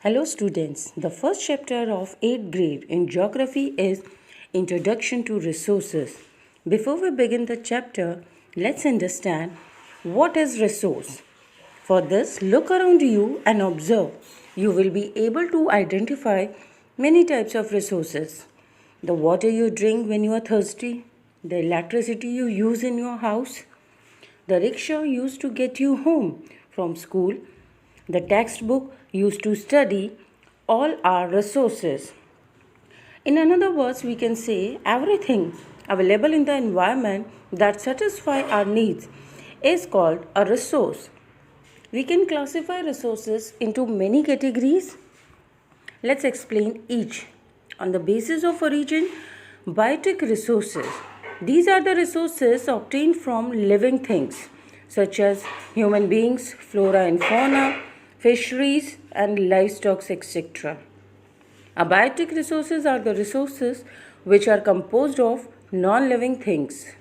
Hello students, the first chapter of 8th grade in geography is Introduction to Resources. Before we begin the chapter, let's understand what is resource. For this, look around you and observe. You will be able to identify many types of resources. The water you drink when you are thirsty, the electricity you use in your house, the rickshaw used to get you home from school, the textbook used to study, all are resources. In other words, we can say everything available in the environment that satisfy our needs is called a resource. We can classify resources into many categories. Let's explain each. On the basis of origin, biotic resources. These are the resources obtained from living things such as human beings, flora and fauna, fisheries and livestock, etc. Abiotic resources are the resources which are composed of non-living things.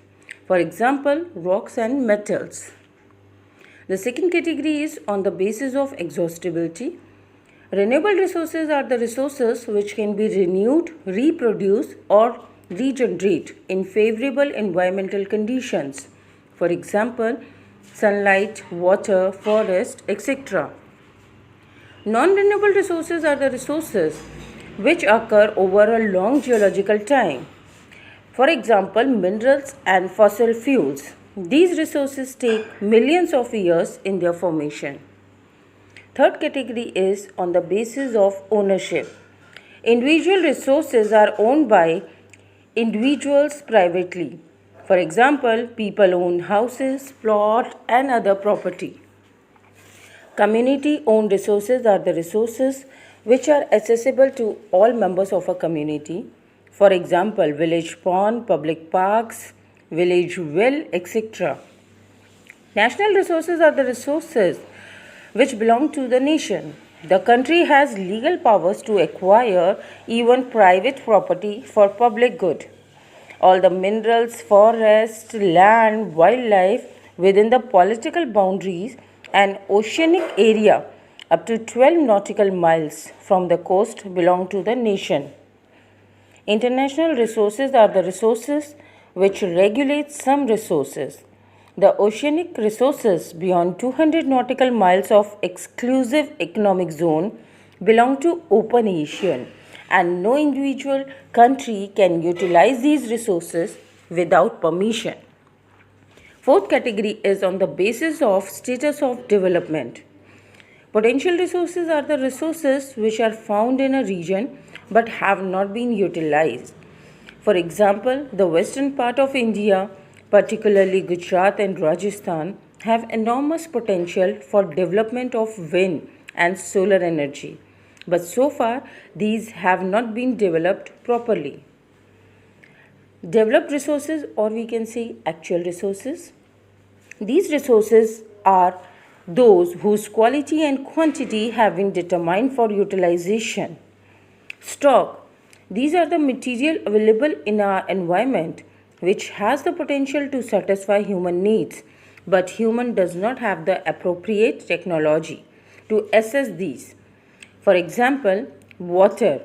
For example, rocks and metals. The second category is on the basis of exhaustibility. Renewable resources are the resources which can be renewed, reproduced or regenerate in favorable environmental conditions. For example, sunlight, water, forest, etc. Non-renewable resources are the resources which occur over a long geological time. For example, minerals and fossil fuels. These resources take millions of years in their formation. Third category is on the basis of ownership. Individual resources are owned by individuals privately. For example, people own houses, plot and other property. Community owned resources are the resources which are accessible to all members of a community. For example, village pond, public parks, village well, etc. National resources are the resources which belong to the nation. The country has legal powers to acquire even private property for public good. All the minerals, forest, land, wildlife within the political boundaries and oceanic area up to 12 nautical miles from the coast belong to the nation. International resources are the resources which regulate some resources. The oceanic resources beyond 200 nautical miles of exclusive economic zone belong to open ocean and no individual country can utilize these resources without permission. Fourth category is on the basis of status of development. Potential resources are the resources which are found in a region but have not been utilized. For example, the western part of India, particularly Gujarat and Rajasthan, have enormous potential for development of wind and solar energy. But so far, these have not been developed properly. Developed resources, or we can say actual resources. These resources are those whose quality and quantity have been determined for utilization. Stock. These are the material available in our environment which has the potential to satisfy human needs, but human does not have the appropriate technology to assess these. For example, water.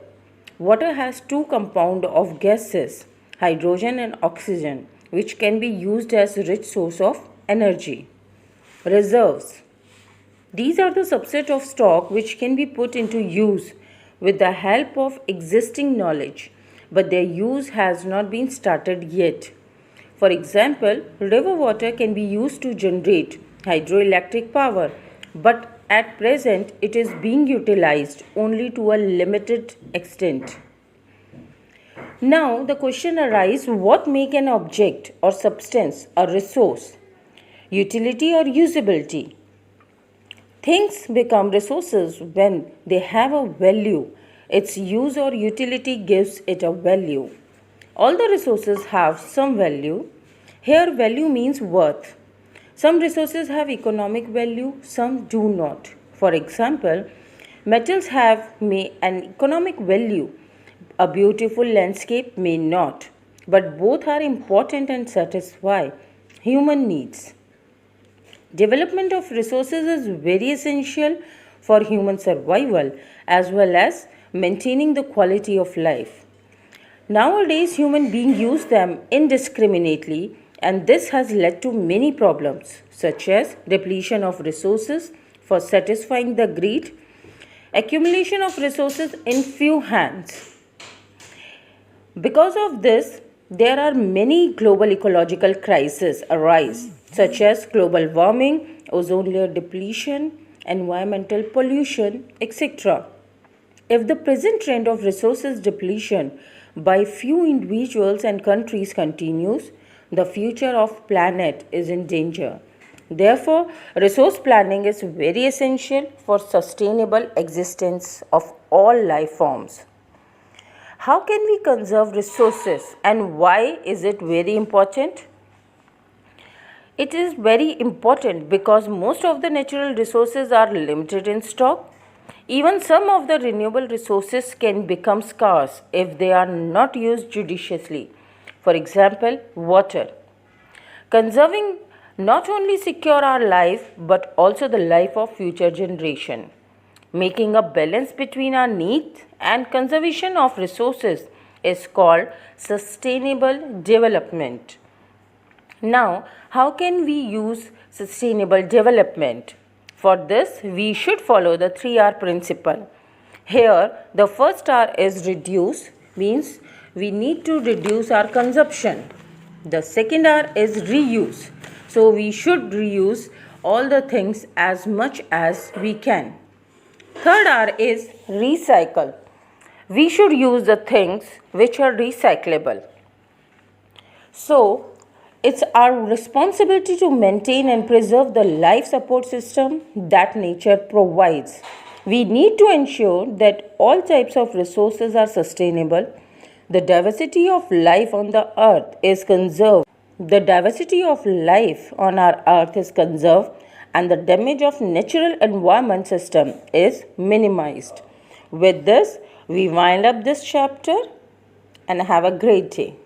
Water has two compounds of gases, hydrogen and oxygen, which can be used as a rich source of energy. Reserves. These are the subset of stock which can be put into use with the help of existing knowledge, but their use has not been started yet. For example, river water can be used to generate hydroelectric power, but at present it is being utilized only to a limited extent. Now the question arises, what make an object or substance a resource? Utility or usability? Things become resources when they have a value. Its use or utility gives it a value. All the resources have some value. Here, value means worth. Some resources have economic value, some do not. For example, metals have an economic value. A beautiful landscape may not, but both are important and satisfy human needs. Development of resources is very essential for human survival as well as maintaining the quality of life. Nowadays, human beings use them indiscriminately, and this has led to many problems, such as depletion of resources for satisfying the greed, accumulation of resources in few hands. Because of this, there are many global ecological crises arise, such as global warming, ozone layer depletion, environmental pollution, etc. If the present trend of resources depletion by few individuals and countries continues, the future of planet is in danger. Therefore, resource planning is very essential for sustainable existence of all life forms. How can we conserve resources and why is it very important? It is very important because most of the natural resources are limited in stock. Even some of the renewable resources can become scarce if they are not used judiciously. For example, water. Conserving not only secure our life but also the life of future generation. Making a balance between our needs and conservation of resources is called sustainable development. Now, how can we use sustainable development? For this, we should follow the 3R principle. Here, the first R is reduce, means we need to reduce our consumption. The second R is reuse. So, we should reuse all the things as much as we can. Third R is recycle. We should use the things which are recyclable. So, it's our responsibility to maintain and preserve the life support system that nature provides. We need to ensure that all types of resources are sustainable. The diversity of life on the earth is conserved. The diversity of life on our earth is conserved and the damage of natural environment system is minimized. With this, we wind up this chapter and have a great day.